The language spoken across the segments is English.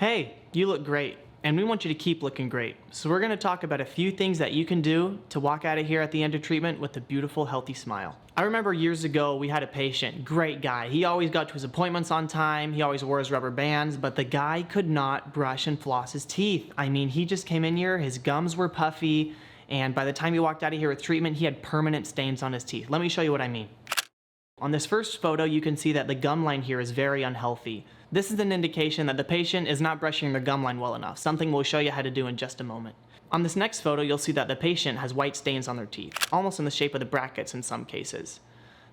Hey, you look great, and we want you to keep looking great. So we're gonna talk about a few things that you can do to walk out of here at the end of treatment with a beautiful, healthy smile. I remember years ago, we had a patient, great guy. He always got to his appointments on time, he always wore his rubber bands, but the guy could not brush and floss his teeth. I mean, he just came in here, his gums were puffy, and by the time he walked out of here with treatment, he had permanent stains on his teeth. Let me show you what I mean. On this first photo, you can see that the gum line here is very unhealthy. This is an indication that the patient is not brushing their gum line well enough, something we'll show you how to do in just a moment. On this next photo, you'll see that the patient has white stains on their teeth, almost in the shape of the brackets in some cases.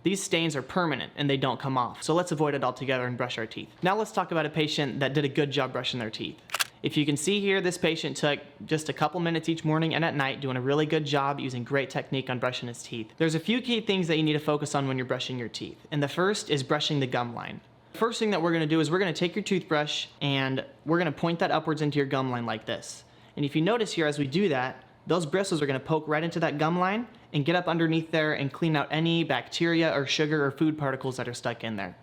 These stains are permanent and they don't come off, so let's avoid it altogether and brush our teeth. Now let's talk about a patient that did a good job brushing their teeth. If you can see here, this patient took just a couple minutes each morning and at night doing a really good job using great technique on brushing his teeth. There's a few key things that you need to focus on when you're brushing your teeth, and the first is brushing the gum line. The first thing that we're gonna do is we're gonna take your toothbrush and we're gonna point that upwards into your gum line like this. And if you notice here as we do that, those bristles are gonna poke right into that gum line and get up underneath there and clean out any bacteria or sugar or food particles that are stuck in there.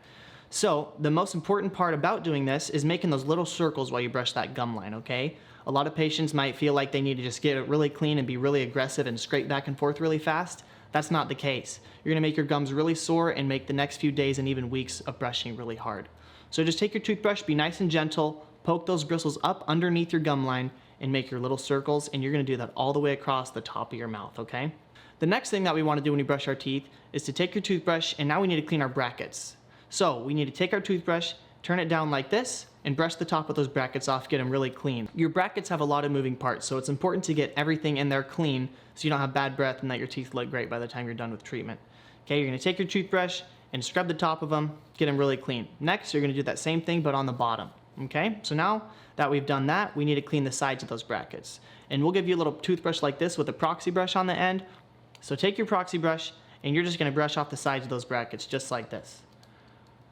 So the most important part about doing this is making those little circles while you brush that gum line, okay? A lot of patients might feel like they need to just get it really clean and be really aggressive and scrape back and forth really fast. That's not the case. You're gonna make your gums really sore and make the next few days and even weeks of brushing really hard. So just take your toothbrush, be nice and gentle, poke those bristles up underneath your gum line and make your little circles, and you're gonna do that all the way across the top of your mouth, okay? The next thing that we wanna do when we brush our teeth is to take your toothbrush, and now we need to clean our brackets. So we need to take our toothbrush, turn it down like this, and brush the top of those brackets off, get them really clean. Your brackets have a lot of moving parts, so it's important to get everything in there clean so you don't have bad breath and that your teeth look great by the time you're done with treatment. Okay, you're gonna take your toothbrush and scrub the top of them, get them really clean. Next, you're gonna do that same thing but on the bottom. Okay, so now that we've done that, we need to clean the sides of those brackets. And we'll give you a little toothbrush like this with a proxy brush on the end. So take your proxy brush and you're just gonna brush off the sides of those brackets just like this.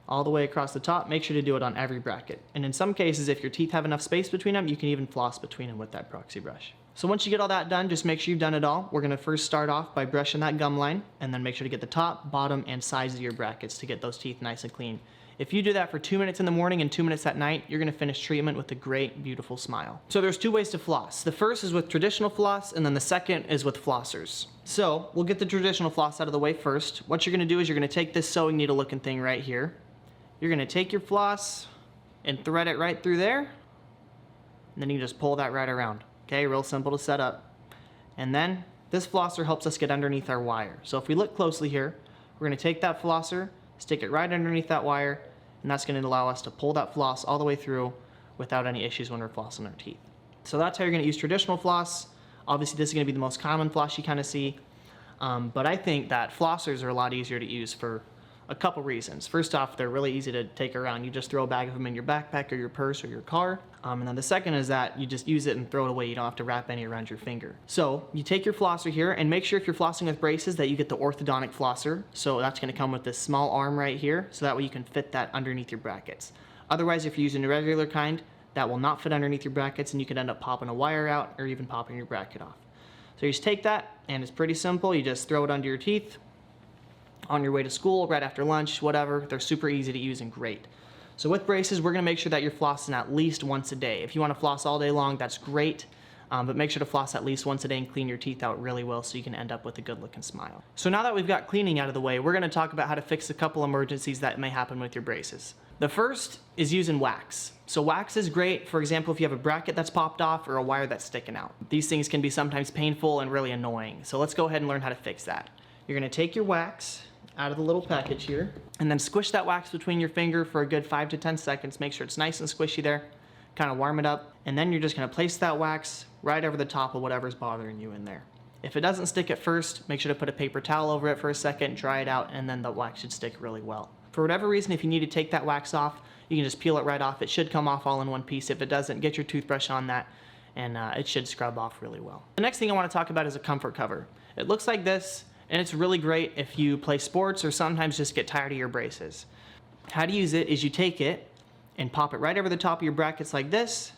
All the way across the top. Make sure to do it on every bracket. And in some cases, if your teeth have enough space between them, you can even floss between them with that proxy brush. So once you get all that done, just make sure you've done it all. We're gonna first start off by brushing that gum line, and then make sure to get the top, bottom, and sides of your brackets to get those teeth nice and clean. If you do that for 2 minutes in the morning and 2 minutes at night, you're gonna finish treatment with a great, beautiful smile. So there's two ways to floss. The first is with traditional floss, and then the second is with flossers. So we'll get the traditional floss out of the way first. What you're gonna do is you're gonna take this sewing needle looking thing right here. You're gonna take your floss and thread it right through there, and then you can just pull that right around. Okay, real simple to set up. And then this flosser helps us get underneath our wire. So if we look closely here, we're gonna take that flosser, stick it right underneath that wire, and that's gonna allow us to pull that floss all the way through without any issues when we're flossing our teeth. So that's how you're gonna use traditional floss. Obviously this is gonna be the most common floss you kinda see, but I think that flossers are a lot easier to use for a couple reasons. First off, they're really easy to take around. You just throw a bag of them in your backpack or your purse or your car. And then the second is that you just use it and throw it away. You don't have to wrap any around your finger. So you take your flosser here and make sure if you're flossing with braces that you get the orthodontic flosser. So that's gonna come with this small arm right here, so that way you can fit that underneath your brackets. Otherwise, if you're using a regular kind, that will not fit underneath your brackets and you could end up popping a wire out or even popping your bracket off. So you just take that and it's pretty simple. You just throw it under your teeth, on your way to school, right after lunch, whatever. They're super easy to use and great. So with braces, we're gonna make sure that you're flossing at least once a day. If you wanna floss all day long, that's great, but make sure to floss at least once a day and clean your teeth out really well so you can end up with a good looking smile. So now that we've got cleaning out of the way, we're gonna talk about how to fix a couple emergencies that may happen with your braces. The first is using wax. So wax is great, for example, if you have a bracket that's popped off or a wire that's sticking out. These things can be sometimes painful and really annoying. So let's go ahead and learn how to fix that. You're gonna take your wax out of the little package here, and then squish that wax between your finger for a good 5 to 10 seconds. Make sure it's nice and squishy there, kind of warm it up, and then you're just gonna place that wax right over the top of whatever's bothering you in there. If it doesn't stick at first, make sure to put a paper towel over it for a second, dry it out, and then the wax should stick really well. For whatever reason, if you need to take that wax off, you can just peel it right off. It should come off all in one piece. If it doesn't, get your toothbrush on that, and it should scrub off really well. The next thing I wanna talk about is a comfort cover. It looks like this, and it's really great if you play sports or sometimes just get tired of your braces. How to use it is you take it and pop it right over the top of your brackets like this,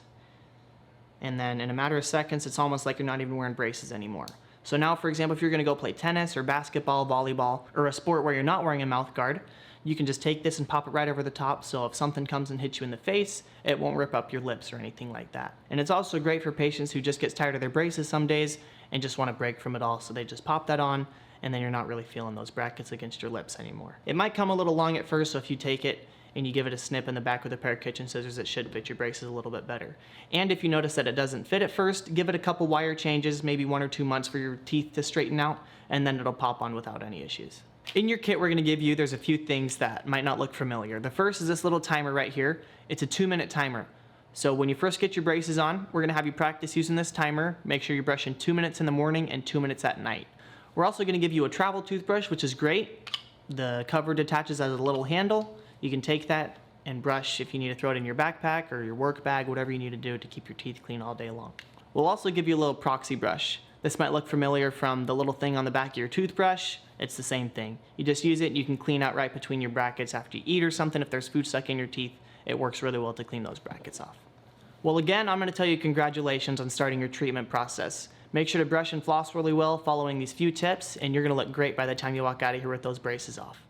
and then in a matter of seconds, it's almost like you're not even wearing braces anymore. So now, for example, if you're gonna go play tennis or basketball, volleyball, or a sport where you're not wearing a mouth guard, you can just take this and pop it right over the top, so if something comes and hits you in the face, it won't rip up your lips or anything like that. And it's also great for patients who just get tired of their braces some days and just want to break from it all, so they just pop that on, and then you're not really feeling those brackets against your lips anymore. It might come a little long at first, so if you take it and you give it a snip in the back with a pair of kitchen scissors, it should fit your braces a little bit better. And if you notice that it doesn't fit at first, give it a couple wire changes, maybe 1 or 2 months for your teeth to straighten out, and then it'll pop on without any issues. In your kit we're going to give you, there's a few things that might not look familiar. The first is this little timer right here. It's a 2-minute timer. So when you first get your braces on, we're going to have you practice using this timer. Make sure you're brushing 2 minutes in the morning and 2 minutes at night. We're also going to give you a travel toothbrush, which is great. The cover detaches as a little handle. You can take that and brush if you need to throw it in your backpack or your work bag, whatever you need to do to keep your teeth clean all day long. We'll also give you a little proxy brush. This might look familiar from the little thing on the back of your toothbrush. It's the same thing. You just use it and you can clean out right between your brackets after you eat or something. If there's food stuck in your teeth, it works really well to clean those brackets off. Well, again, I'm going to tell you congratulations on starting your treatment process. Make sure to brush and floss really well following these few tips, and you're going to look great by the time you walk out of here with those braces off.